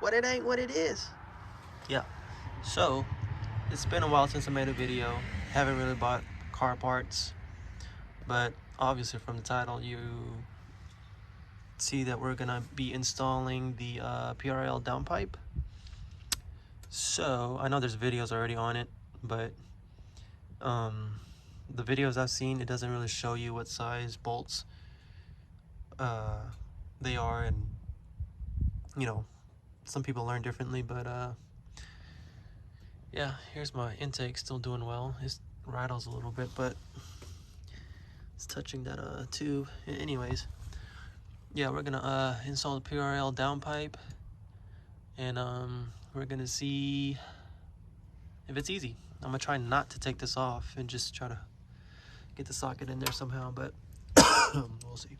but it ain't what it is. Yeah, so it's been a while since I made a video. Haven't really bought car parts, but obviously from the title you see that we're gonna be installing the PRL Downpipe. So I know there's videos already on it, but the videos I've seen, it doesn't really show you what size bolts they are, and you know, some people learn differently, but yeah, here's my intake, still doing well. It rattles a little bit, but it's touching that tube. Anyways, yeah, we're gonna install the PRL downpipe, and we're gonna see if it's easy. I'm gonna try not to take this off and just try to get the socket in there somehow, but we'll see.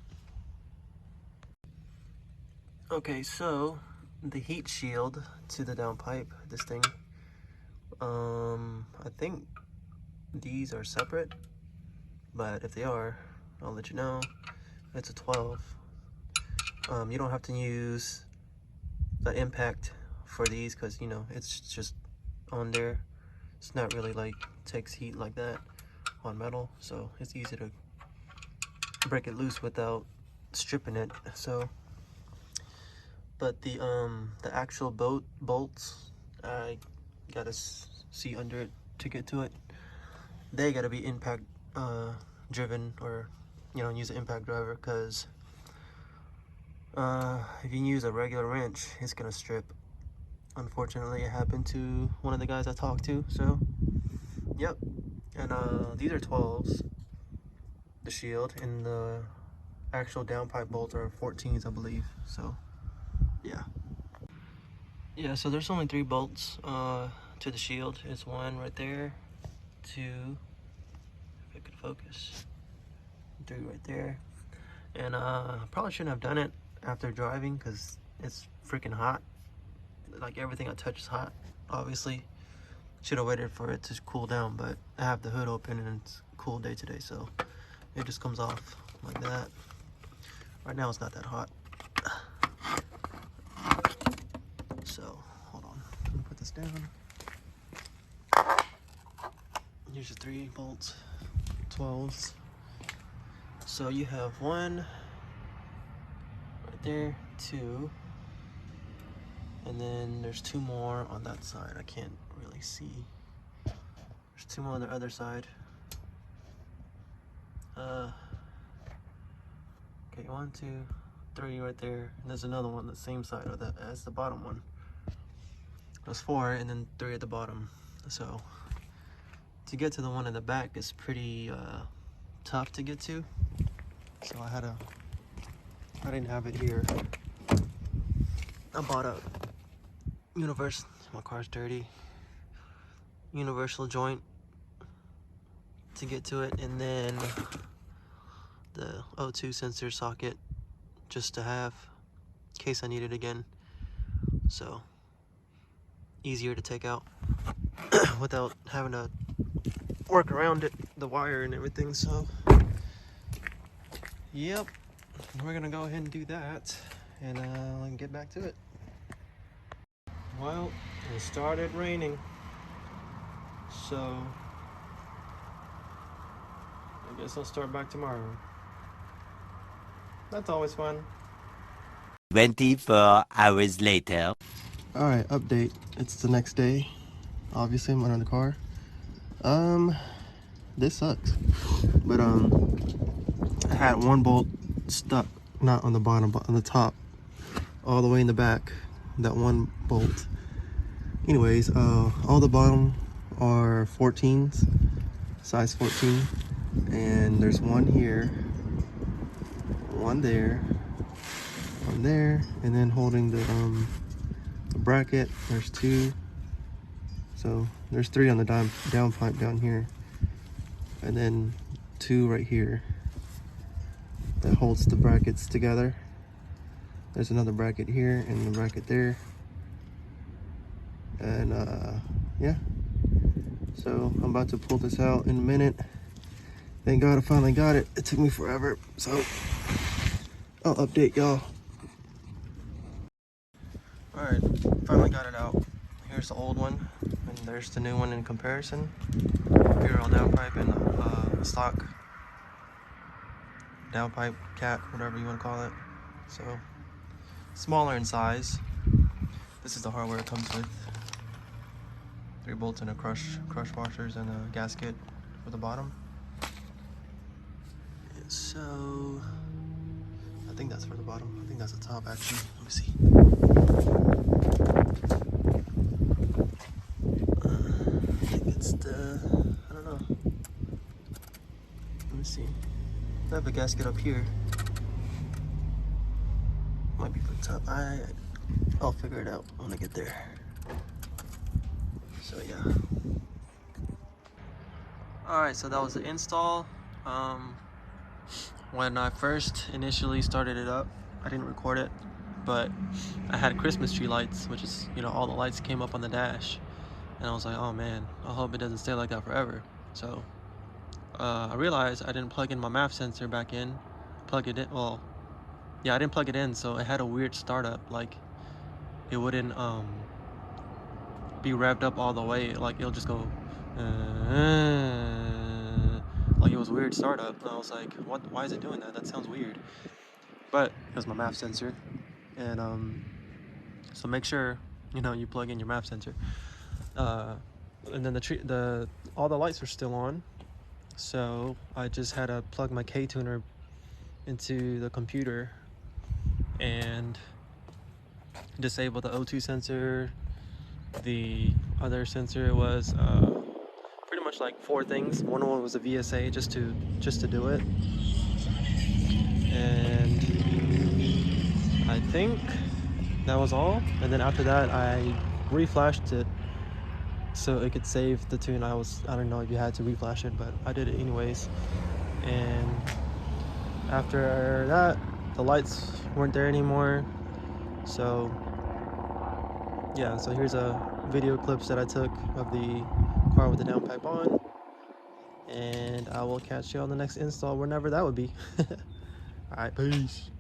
Okay, so the heat shield to the downpipe, this thing, I think these are separate, but if they are, I'll let you know. It's a 12. You don't have to use the impact for these because, you know, it's just on there. It's not really like takes heat like that on metal, so it's easy to break it loose without stripping it. So, but the actual bolts, I gotta see under it to get to it. They gotta be impact driven, or you know, use an impact driver, because if you use a regular wrench, it's gonna strip. Unfortunately, it happened to one of the guys I talked to. So yep. And these are 12s, the shield, and the actual downpipe bolts are 14s, I believe. So yeah, so there's only 3 bolts to the shield. It's one right there, 2, if it could focus, 3 right there. And probably shouldn't have done it after driving because it's freaking hot. Like everything I touch is hot, obviously. Should have waited for it to cool down, but I have the hood open and it's a cool day today, so it just comes off like that. Right now it's not that hot. So hold on, let me put this down. Here's your 3 bolts, 12s. So you have 1 right there, 2, and then there's 2 more on that side. I can't really see. There's 2 more on the other side. Okay, 1, 2, 3 right there. And there's another one the same side of that as the bottom one. There's 4 and then 3 at the bottom. So to get to the one in the back is pretty tough to get to. So I didn't have it here. I bought a my car's dirty, universal joint to get to it, and then the O2 sensor socket just to have in case I need it again. So easier to take out without having to work around it, the wire and everything. So yep, we're gonna go ahead and do that and get back to it. Well, it started raining, so I guess I'll start back tomorrow. That's always fun. 24 hours later. Alright, update. It's the next day. Obviously, I'm under the car. This sucks. But I had 1 bolt stuck, not on the bottom, but on the top, all the way in the back. That 1 bolt. Anyways, all the bottom are 14s, size 14, and there's 1 here, 1 there, 1 there, and then holding the bracket, there's 2. So there's 3 on the downpipe down here, and then 2 right here that holds the brackets together. There's another bracket here and a bracket there. And yeah, so I'm about to pull this out in a minute. Thank God I finally got it. It took me forever, so I'll update y'all. Alright, finally got it out. Here's the old one, and there's the new one in comparison. PRL Downpipe and stock Downpipe cat, whatever you want to call it. So, smaller in size. This is the hardware it comes with. 3 bolts and a crush washers and a gasket for the bottom. So, I think that's for the bottom. I think that's the top actually. Let me see. I think it's the, I don't know. Let me see. I have a gasket up here. Might be for the top. I'll figure it out when I get there. So yeah. Alright, so that was the install. When I first initially started it up, I didn't record it, but I had Christmas tree lights, which is, you know, all the lights came up on the dash. And I was like, oh man, I hope it doesn't stay like that forever. So I realized I didn't plug in my MAF sensor back in. Plug it in, well, yeah, I didn't plug it in, so it had a weird startup. Like, it wouldn't be revved up all the way. Like, it'll just go like it was weird startup. And I was like, what? Why is it doing that? That sounds weird. But it was my MAF sensor, and so make sure, you know, you plug in your MAF sensor. And then all the lights were still on, so I just had to plug my K tuner into the computer and disable the O2 sensor. The other sensor was pretty much like 4 things. One of them was a VSA just to do it, and I think that was all. And then after that, I reflashed it so it could save the tune. I don't know if you had to reflash it, but I did it anyways. And after that, the lights weren't there anymore. So yeah, so here's a video clips that I took of the car with the downpipe on, and I will catch you on the next install whenever that would be. All right, peace.